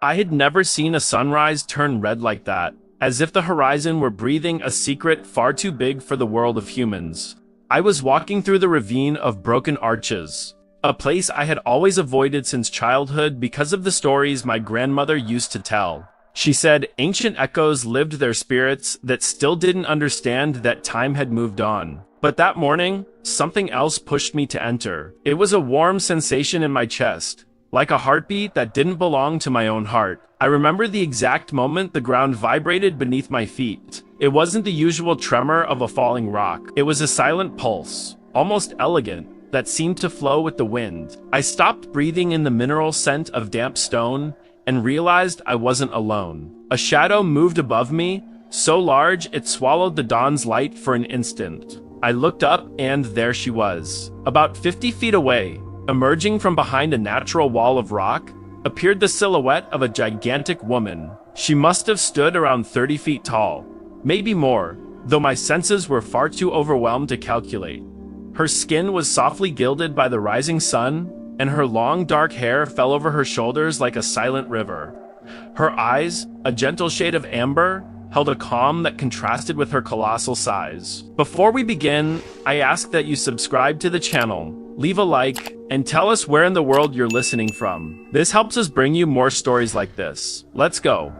I had never seen a sunrise turn red like that, as if the horizon were breathing a secret far too big for the world of humans. I was walking through the ravine of broken arches, a place I had always avoided since childhood because of the stories my grandmother used to tell. She said ancient echoes lived their spirits that still didn't understand that time had moved on. But that morning, something else pushed me to enter. It was a warm sensation in my chest, like a heartbeat that didn't belong to my own heart. I remember the exact moment the ground vibrated beneath my feet. It wasn't the usual tremor of a falling rock. It was a silent pulse, almost elegant, that seemed to flow with the wind. I stopped breathing in the mineral scent of damp stone and realized I wasn't alone. A shadow moved above me, so large it swallowed the dawn's light for an instant. I looked up and there she was. About 50 feet away, emerging from behind a natural wall of rock, appeared the silhouette of a gigantic woman. She must have stood around 30 feet tall, maybe more, though my senses were far too overwhelmed to calculate. Her skin was softly gilded by the rising sun, and her long dark hair fell over her shoulders like a silent river. Her eyes, a gentle shade of amber, held a calm that contrasted with her colossal size. Before we begin, I ask that you subscribe to the channel, leave a like, and tell us where in the world you're listening from. This helps us bring you more stories like this. Let's go.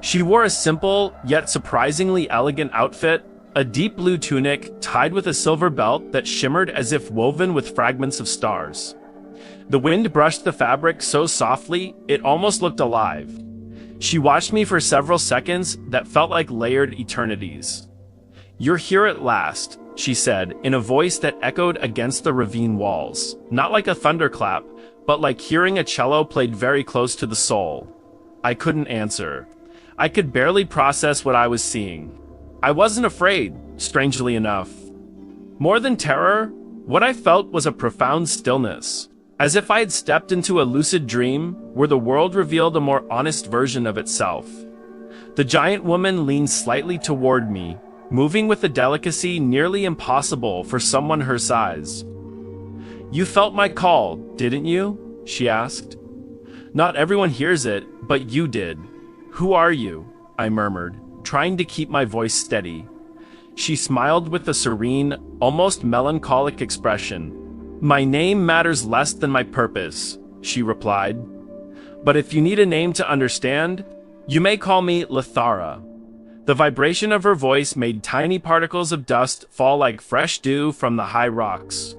She wore a simple, yet surprisingly elegant outfit, a deep blue tunic tied with a silver belt that shimmered as if woven with fragments of stars. The wind brushed the fabric so softly, it almost looked alive. She watched me for several seconds that felt like layered eternities. "You're here at last," she said, in a voice that echoed against the ravine walls. Not like a thunderclap, but like hearing a cello played very close to the soul. I couldn't answer. I could barely process what I was seeing. I wasn't afraid, strangely enough. More than terror, what I felt was a profound stillness. As if I had stepped into a lucid dream where the world revealed a more honest version of itself. The giant woman leaned slightly toward me, moving with a delicacy nearly impossible for someone her size. "You felt my call, didn't you?" she asked. "Not everyone hears it, but you did. Who are you?" I murmured, trying to keep my voice steady. She smiled with a serene, almost melancholic expression. "My name matters less than my purpose," she replied. "But if you need a name to understand, you may call me Lithara." The vibration of her voice made tiny particles of dust fall like fresh dew from the high rocks.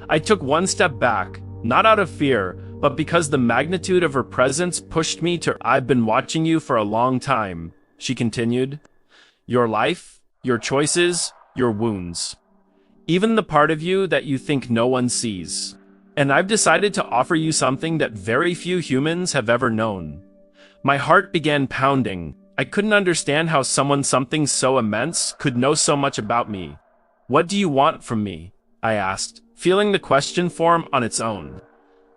I took one step back, not out of fear, but because the magnitude of her presence pushed me to. "I've been watching you for a long time," she continued. "Your life, your choices, your wounds. Even the part of you that you think no one sees. And I've decided to offer you something that very few humans have ever known." My heart began pounding. I couldn't understand how something so immense could know so much about me. "What do you want from me?" I asked, feeling the question form on its own.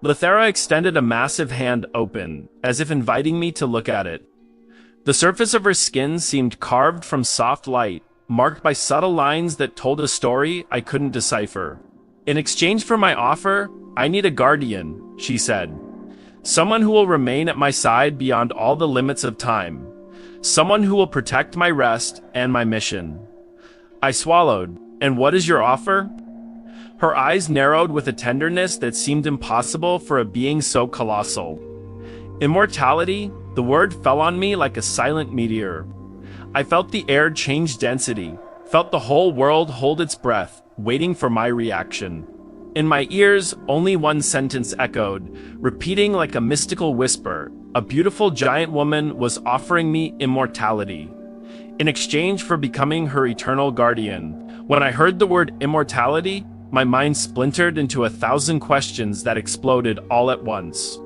Lithara extended a massive hand open, as if inviting me to look at it. The surface of her skin seemed carved from soft light, marked by subtle lines that told a story I couldn't decipher. "In exchange for my offer, I need a guardian," she said. "Someone who will remain at my side beyond all the limits of time. Someone who will protect my rest and my mission." I swallowed. "And what is your offer?" Her eyes narrowed with a tenderness that seemed impossible for a being so colossal. "Immortality," the word fell on me like a silent meteor. I felt the air change density, felt the whole world hold its breath, waiting for my reaction. In my ears, only one sentence echoed, repeating like a mystical whisper. A beautiful giant woman was offering me immortality, in exchange for becoming her eternal guardian. When I heard the word immortality, my mind splintered into 1,000 questions that exploded all at once.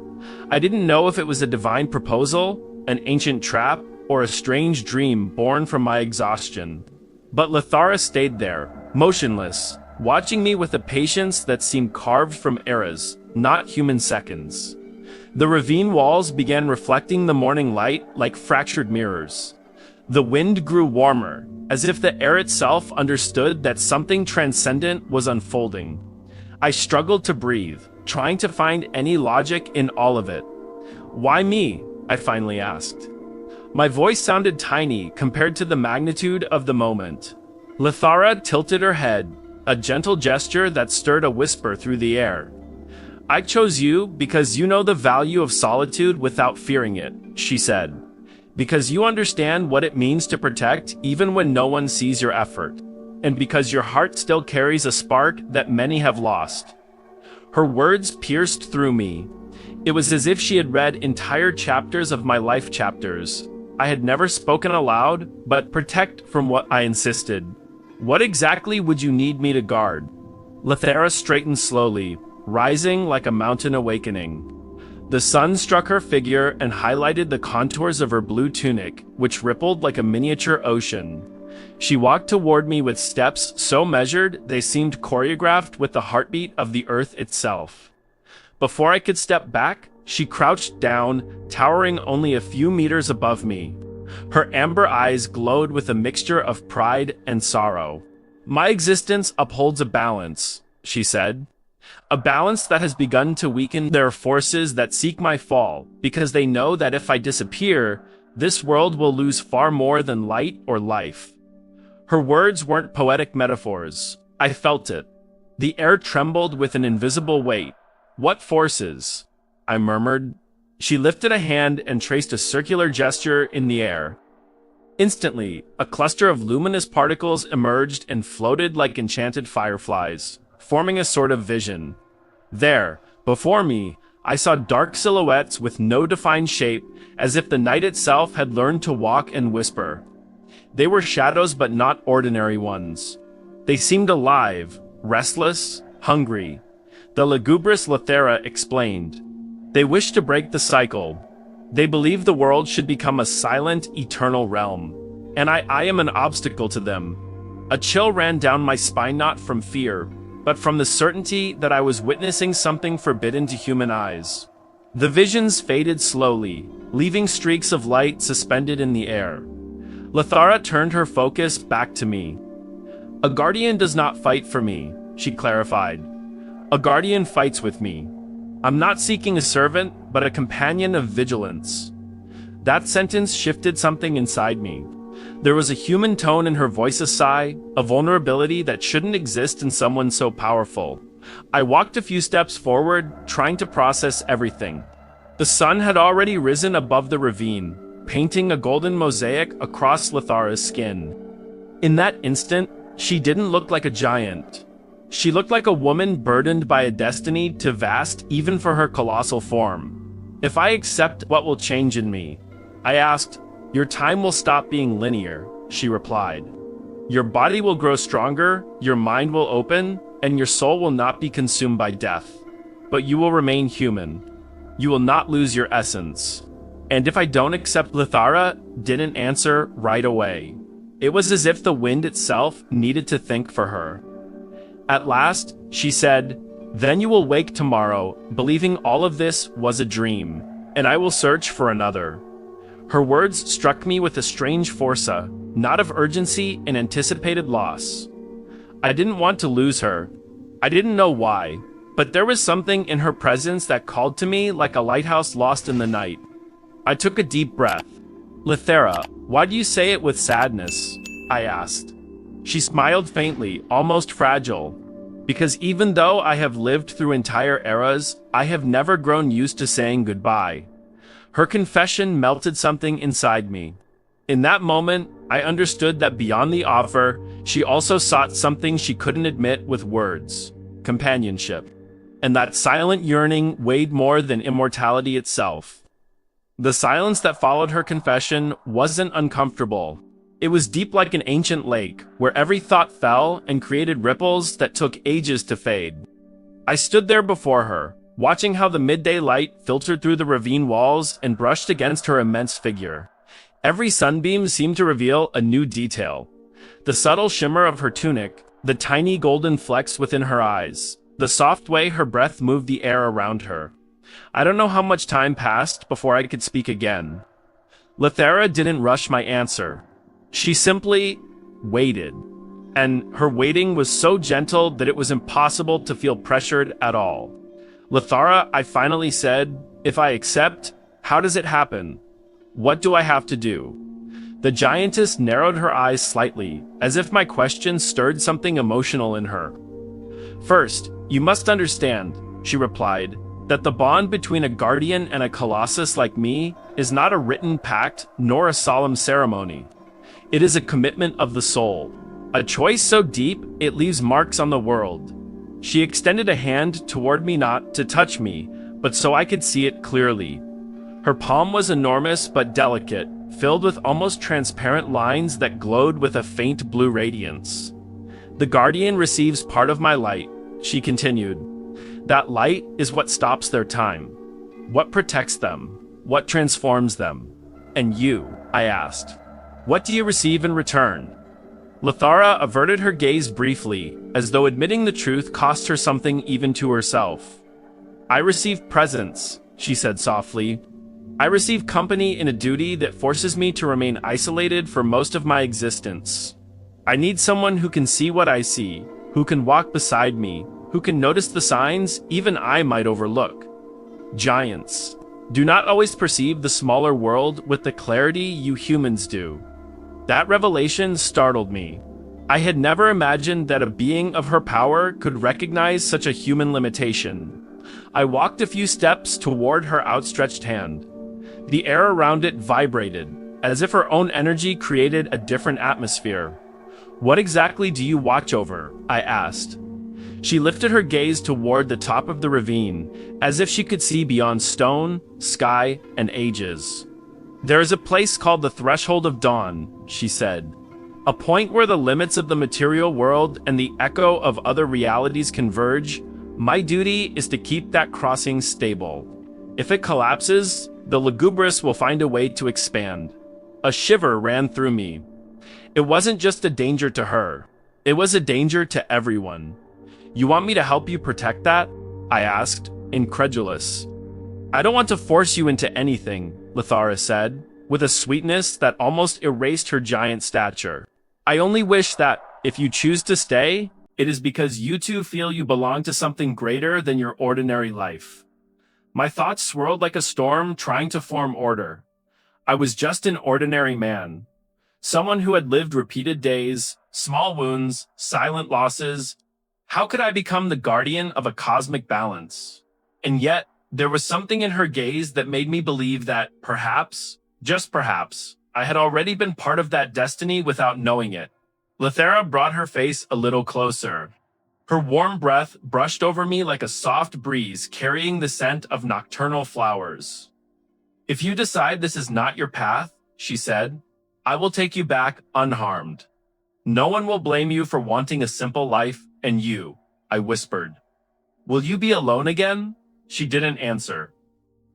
I didn't know if it was a divine proposal, an ancient trap, or a strange dream born from my exhaustion. But Lithara stayed there, motionless, watching me with a patience that seemed carved from eras, not human seconds. The ravine walls began reflecting the morning light like fractured mirrors. The wind grew warmer, as if the air itself understood that something transcendent was unfolding. I struggled to breathe, trying to find any logic in all of it. Why me? I finally asked. My voice sounded tiny compared to the magnitude of the moment. Lithara tilted her head, a gentle gesture that stirred a whisper through the air. I chose you because you know the value of solitude without fearing it, she said. Because you understand what it means to protect even when no one sees your effort. And because your heart still carries a spark that many have lost. Her words pierced through me. It was as if she had read entire chapters of my life chapters. I had never spoken aloud, but protect from what I insisted. What exactly would you need me to guard? Lithara straightened slowly, rising like a mountain awakening. The sun struck her figure and highlighted the contours of her blue tunic, which rippled like a miniature ocean. She walked toward me with steps so measured they seemed choreographed with the heartbeat of the earth itself. Before I could step back, she crouched down, towering only a few meters above me. Her amber eyes glowed with a mixture of pride and sorrow. My existence upholds a balance, she said. A balance that has begun to weaken. There are forces that seek my fall, because they know that if I disappear, this world will lose far more than light or life. Her words weren't poetic metaphors. I felt it. The air trembled with an invisible weight. What forces? I murmured. She lifted a hand and traced a circular gesture in the air. Instantly, a cluster of luminous particles emerged and floated like enchanted fireflies, forming a sort of vision. There, before me, I saw dark silhouettes with no defined shape, as if the night itself had learned to walk and whisper. They were shadows but not ordinary ones. They seemed alive, restless, hungry. The lugubrious Lithara explained. They wish to break the cycle. They believe the world should become a silent, eternal realm. And I am an obstacle to them. A chill ran down my spine, not from fear, but from the certainty that I was witnessing something forbidden to human eyes. The visions faded slowly, leaving streaks of light suspended in the air. Lithara turned her focus back to me. A guardian does not fight for me, she clarified. A guardian fights with me. I'm not seeking a servant, but a companion of vigilance. That sentence shifted something inside me. There was a human tone in her voice, a sigh, a vulnerability that shouldn't exist in someone so powerful. I walked a few steps forward, trying to process everything. The sun had already risen above the ravine, painting a golden mosaic across Lithara's skin. In that instant, she didn't look like a giant. She looked like a woman burdened by a destiny too vast even for her colossal form. If I accept what will change in me, I asked, your time will stop being linear, she replied. Your body will grow stronger, your mind will open, and your soul will not be consumed by death. But you will remain human. You will not lose your essence. And if I don't accept, Lithara didn't answer right away. It was as if the wind itself needed to think for her. At last, she said, then you will wake tomorrow, believing all of this was a dream, and I will search for another. Her words struck me with a strange force, not of urgency and anticipated loss. I didn't want to lose her. I didn't know why, but there was something in her presence that called to me like a lighthouse lost in the night. I took a deep breath. Lithara, why do you say it with sadness? I asked. She smiled faintly, almost fragile. Because even though I have lived through entire eras, I have never grown used to saying goodbye. Her confession melted something inside me. In that moment, I understood that beyond the offer, she also sought something she couldn't admit with words: companionship. And that silent yearning weighed more than immortality itself. The silence that followed her confession wasn't uncomfortable. It was deep like an ancient lake, where every thought fell and created ripples that took ages to fade. I stood there before her, watching how the midday light filtered through the ravine walls and brushed against her immense figure. Every sunbeam seemed to reveal a new detail. The subtle shimmer of her tunic, the tiny golden flecks within her eyes, the soft way her breath moved the air around her. I don't know how much time passed before I could speak again. Lithara didn't rush my answer. She simply waited, and her waiting was so gentle that it was impossible to feel pressured at all. Lithara, I finally said, if I accept, how does it happen? What do I have to do? The giantess narrowed her eyes slightly, as if my question stirred something emotional in her. First, you must understand, she replied, that the bond between a guardian and a colossus like me is not a written pact nor a solemn ceremony. It is a commitment of the soul, a choice so deep it leaves marks on the world. She extended a hand toward me, not to touch me, but so I could see it clearly. Her palm was enormous but delicate, filled with almost transparent lines that glowed with a faint blue radiance. The guardian receives part of my light, she continued. That light is what stops their time, what protects them, what transforms them. And you, I asked, what do you receive in return? Lithara averted her gaze briefly, as though admitting the truth cost her something even to herself. I receive presence, she said softly. I receive company in a duty that forces me to remain isolated for most of my existence. I need someone who can see what I see, who can walk beside me, who can notice the signs even I might overlook. Giants do not always perceive the smaller world with the clarity you humans do. That revelation startled me. I had never imagined that a being of her power could recognize such a human limitation. I walked a few steps toward her outstretched hand. The air around it vibrated, as if her own energy created a different atmosphere. What exactly do you watch over? I asked. She lifted her gaze toward the top of the ravine, as if she could see beyond stone, sky, and ages. There is a place called the Threshold of Dawn, she said. A point where the limits of the material world and the echo of other realities converge. My duty is to keep that crossing stable. If it collapses, the lugubrious will find a way to expand. A shiver ran through me. It wasn't just a danger to her. It was a danger to everyone. You want me to help you protect that? I asked, incredulous. I don't want to force you into anything, Lithara said, with a sweetness that almost erased her giant stature. I only wish that, if you choose to stay, it is because you two feel you belong to something greater than your ordinary life. My thoughts swirled like a storm trying to form order. I was just an ordinary man. Someone who had lived repeated days, small wounds, silent losses. How could I become the guardian of a cosmic balance? And yet, there was something in her gaze that made me believe that, perhaps, just perhaps, I had already been part of that destiny without knowing it. Lithara brought her face a little closer. Her warm breath brushed over me like a soft breeze carrying the scent of nocturnal flowers. If you decide this is not your path, she said, I will take you back unharmed. No one will blame you for wanting a simple life, and you, I whispered. Will you be alone again? She didn't answer.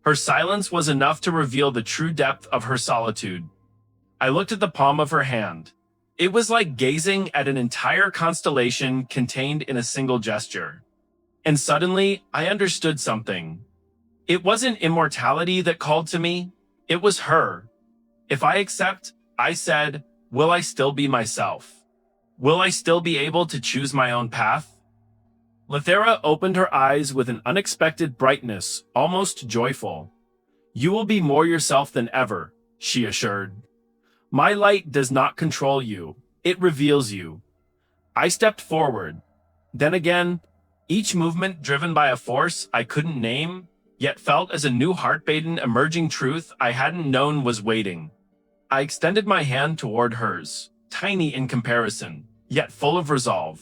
Her silence was enough to reveal the true depth of her solitude. I looked at the palm of her hand. It was like gazing at an entire constellation contained in a single gesture. And suddenly, I understood something. It wasn't immortality that called to me. It was her. If I accept, I said, will I still be myself? Will I still be able to choose my own path? Lithara opened her eyes with an unexpected brightness, almost joyful. You will be more yourself than ever, she assured. My light does not control you. It reveals you. I stepped forward. Then again, each movement driven by a force I couldn't name, yet felt as a new heart-beaten emerging truth I hadn't known was waiting. I extended my hand toward hers, tiny in comparison, yet full of resolve.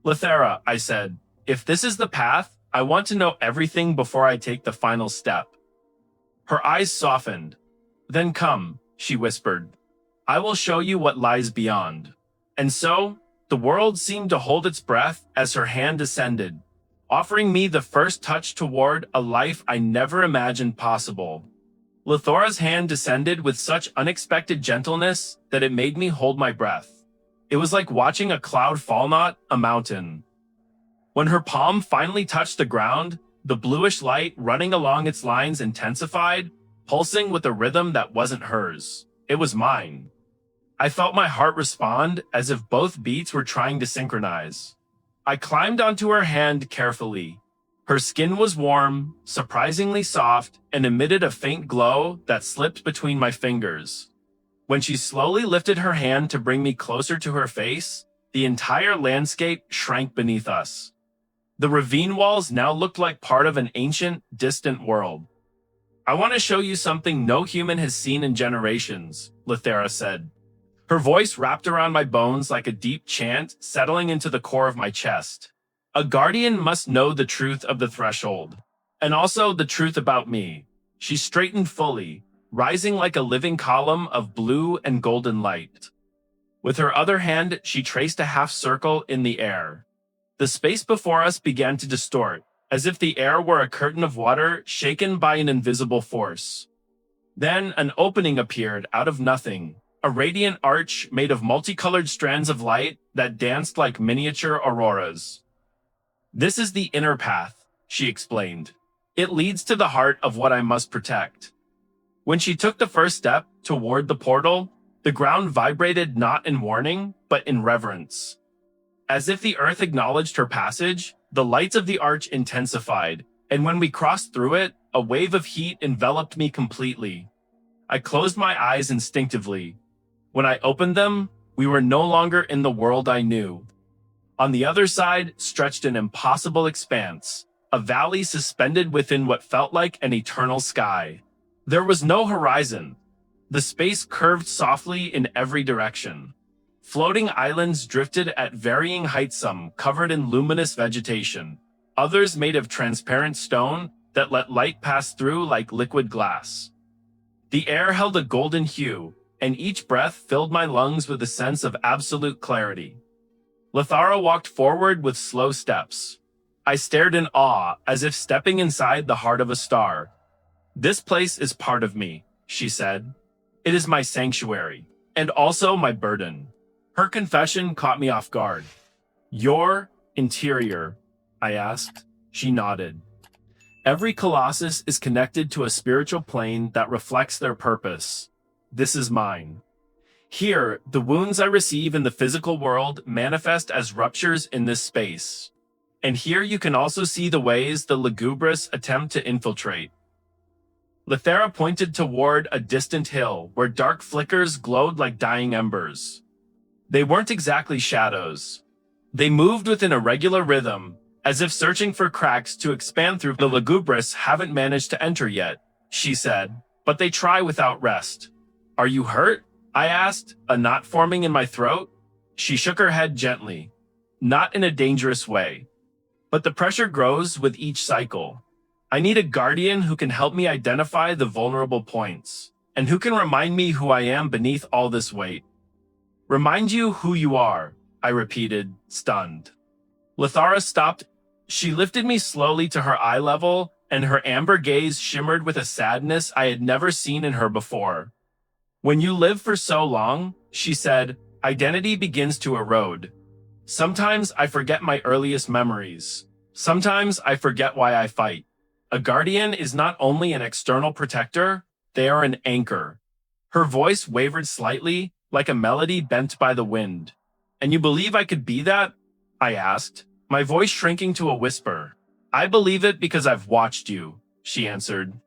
Lithara, I said, if this is the path, I want to know everything before I take the final step. Her eyes softened. Then come, she whispered. I will show you what lies beyond. And so, the world seemed to hold its breath as her hand descended, offering me the first touch toward a life I never imagined possible. Lithara's hand descended with such unexpected gentleness that it made me hold my breath. It was like watching a cloud fall, not a mountain. When her palm finally touched the ground, the bluish light running along its lines intensified, pulsing with a rhythm that wasn't hers. It was mine. I felt my heart respond as if both beats were trying to synchronize. I climbed onto her hand carefully. Her skin was warm, surprisingly soft, and emitted a faint glow that slipped between my fingers. When she slowly lifted her hand to bring me closer to her face, the entire landscape shrank beneath us. The ravine walls now looked like part of an ancient, distant world. "I want to show you something no human has seen in generations," Lithera said. Her voice wrapped around my bones like a deep chant settling into the core of my chest. "A guardian must know the truth of the threshold, and also the truth about me." She straightened fully, rising like a living column of blue and golden light. With her other hand, she traced a half circle in the air. The space before us began to distort, as if the air were a curtain of water shaken by an invisible force. Then an opening appeared out of nothing, a radiant arch made of multicolored strands of light that danced like miniature auroras. "This is the inner path," she explained. "It leads to the heart of what I must protect." When she took the first step toward the portal, the ground vibrated not in warning, but in reverence. As if the earth acknowledged her passage, the lights of the arch intensified, and when we crossed through it, a wave of heat enveloped me completely. I closed my eyes instinctively. When I opened them, we were no longer in the world I knew. On the other side stretched an impossible expanse, a valley suspended within what felt like an eternal sky. There was no horizon. The space curved softly in every direction. Floating islands drifted at varying heights, some covered in luminous vegetation, others made of transparent stone that let light pass through like liquid glass. The air held a golden hue, and each breath filled my lungs with a sense of absolute clarity. Lithara walked forward with slow steps. I stared in awe, as if stepping inside the heart of a star. "This place is part of me," she said. "It is my sanctuary, and also my burden." Her confession caught me off guard. "Your interior?" I asked. She nodded. "Every colossus is connected to a spiritual plane that reflects their purpose. This is mine. Here, the wounds I receive in the physical world manifest as ruptures in this space. And here you can also see the ways the lugubrious attempt to infiltrate." Lithera pointed toward a distant hill where dark flickers glowed like dying embers. They weren't exactly shadows. They moved with an irregular rhythm, as if searching for cracks to expand through. "The lugubrious haven't managed to enter yet," she said, "but they try without rest." "Are you hurt?" I asked, a knot forming in my throat. She shook her head gently. "Not in a dangerous way. But the pressure grows with each cycle. I need a guardian who can help me identify the vulnerable points, and who can remind me who I am beneath all this weight." "Remind you who you are," I repeated, stunned. Lithara stopped. She lifted me slowly to her eye level, and her amber gaze shimmered with a sadness I had never seen in her before. "When you live for so long," she said, "identity begins to erode. Sometimes I forget my earliest memories. Sometimes I forget why I fight. A guardian is not only an external protector, they are an anchor." Her voice wavered slightly, like a melody bent by the wind. "And you believe I could be that?" I asked, my voice shrinking to a whisper. "I believe it because I've watched you," she answered.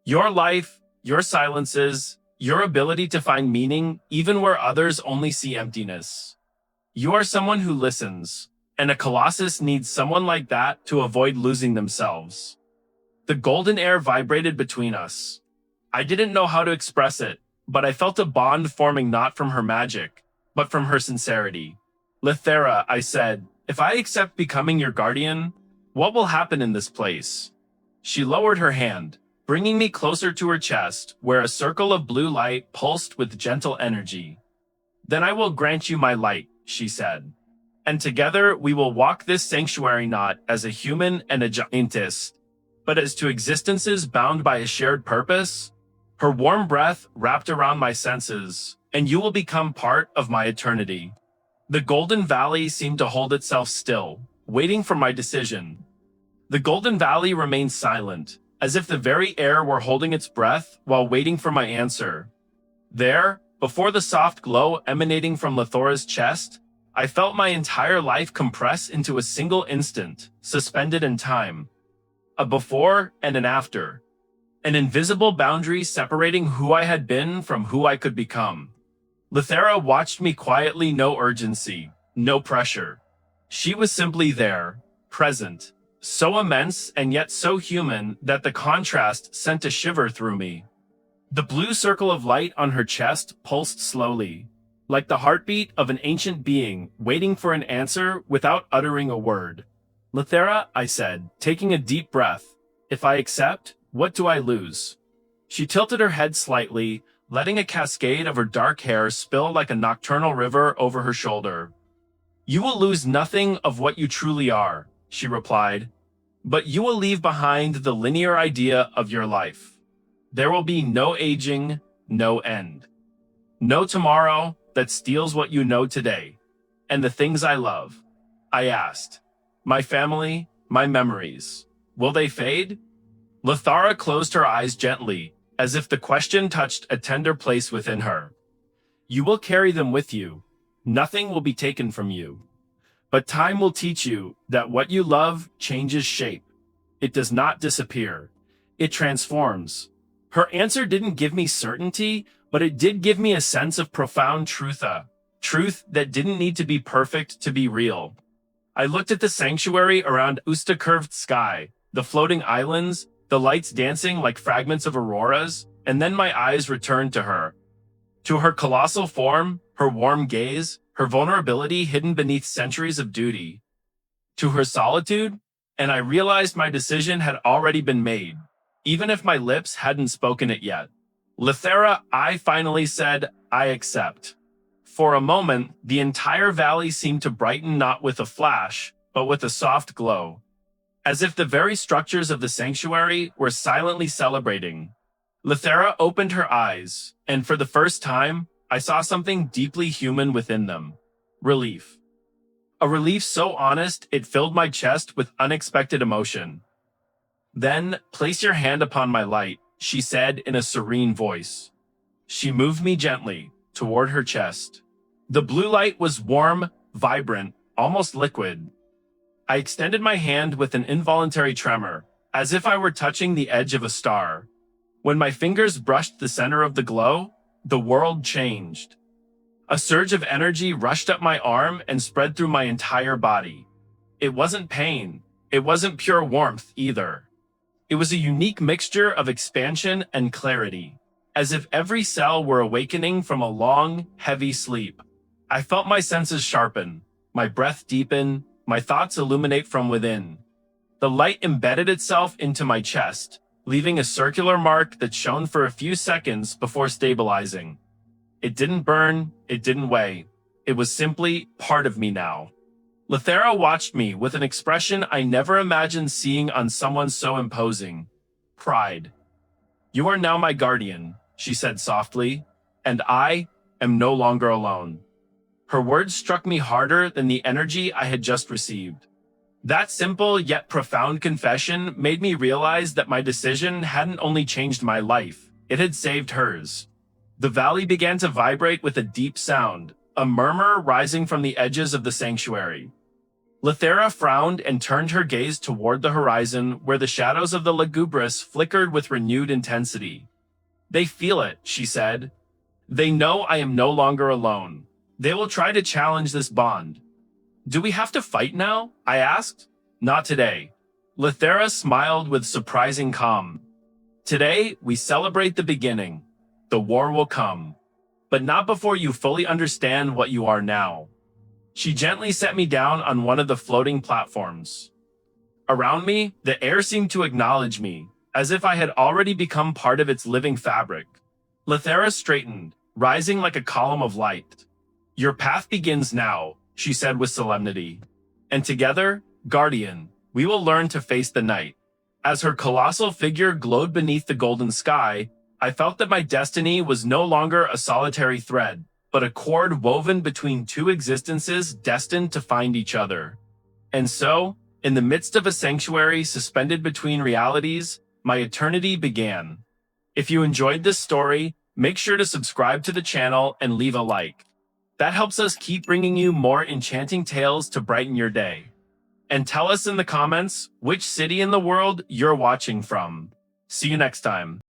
"Your life, your silences, your ability to find meaning even where others only see emptiness. You are someone who listens, and a colossus needs someone like that to avoid losing themselves." The golden air vibrated between us. I didn't know how to express it, but I felt a bond forming not from her magic, but from her sincerity. "Lithera," I said, "if I accept becoming your guardian, what will happen in this place?" She lowered her hand, bringing me closer to her chest, where a circle of blue light pulsed with gentle energy. "Then I will grant you my light," she said. "And together we will walk this sanctuary not as a human and a giantess, but as two existences bound by a shared purpose." Her warm breath wrapped around my senses, "and you will become part of my eternity." The Golden Valley seemed to hold itself still, waiting for my decision. The Golden Valley remained silent, as if the very air were holding its breath while waiting for my answer. There, before the soft glow emanating from Lithara's chest, I felt my entire life compress into a single instant, suspended in time. A before and an after. An invisible boundary separating who I had been from who I could become. Lithera watched me quietly, no urgency, no pressure. She was simply there, present, so immense and yet so human that the contrast sent a shiver through me. The blue circle of light on her chest pulsed slowly, like the heartbeat of an ancient being waiting for an answer without uttering a word. Lithera, I said, taking a deep breath, if I accept, what do I lose? She tilted her head slightly, letting a cascade of her dark hair spill like a nocturnal river over her shoulder. You will lose nothing of what you truly are, she replied, but you will leave behind the linear idea of your life. There will be no aging, no end. No tomorrow that steals what you know today. And the things I love, I asked. My family, my memories, will they fade? Lithara closed her eyes gently, as if the question touched a tender place within her. You will carry them with you. Nothing will be taken from you. But time will teach you that what you love changes shape. It does not disappear. It transforms. Her answer didn't give me certainty, but it did give me a sense of profound truth that didn't need to be perfect to be real. I looked at the sanctuary around Usta curved sky, the floating islands, the lights dancing like fragments of auroras, and then my eyes returned to her. To her colossal form, her warm gaze, her vulnerability hidden beneath centuries of duty. To her solitude, and I realized my decision had already been made, even if my lips hadn't spoken it yet. Lithera, I finally said, I accept. For a moment, the entire valley seemed to brighten not with a flash, but with a soft glow. As if the very structures of the sanctuary were silently celebrating. Lithera opened her eyes, and for the first time, I saw something deeply human within them. Relief. A relief so honest it filled my chest with unexpected emotion. Then, place your hand upon my light, she said in a serene voice. She moved me gently, toward her chest. The blue light was warm, vibrant, almost liquid. I extended my hand with an involuntary tremor, as if I were touching the edge of a star. When my fingers brushed the center of the glow, the world changed. A surge of energy rushed up my arm and spread through my entire body. It wasn't pain. It wasn't pure warmth either. It was a unique mixture of expansion and clarity, as if every cell were awakening from a long, heavy sleep. I felt my senses sharpen, my breath deepen, my thoughts illuminate from within. The light embedded itself into my chest, leaving a circular mark that shone for a few seconds before stabilizing. It didn't burn, it didn't weigh. It was simply part of me now. Lithera watched me with an expression I never imagined seeing on someone so imposing. Pride. You are now my guardian, she said softly, and I am no longer alone. Her words struck me harder than the energy I had just received. That simple yet profound confession made me realize that my decision hadn't only changed my life, it had saved hers. The valley began to vibrate with a deep sound, a murmur rising from the edges of the sanctuary. Lithera frowned and turned her gaze toward the horizon where the shadows of the Lugubris flickered with renewed intensity. They feel it, she said. They know I am no longer alone. They will try to challenge this bond. Do we have to fight now? I asked. Not today. Lithera smiled with surprising calm. Today, we celebrate the beginning. The war will come. But not before you fully understand what you are now. She gently set me down on one of the floating platforms. Around me, the air seemed to acknowledge me, as if I had already become part of its living fabric. Lithera straightened, rising like a column of light. Your path begins now, she said with solemnity. And together, Guardian, we will learn to face the night. As her colossal figure glowed beneath the golden sky, I felt that my destiny was no longer a solitary thread, but a cord woven between two existences destined to find each other. And so, in the midst of a sanctuary suspended between realities, my eternity began. If you enjoyed this story, make sure to subscribe to the channel and leave a like. That helps us keep bringing you more enchanting tales to brighten your day. and tell us in the comments which city in the world you're watching from. See you next time.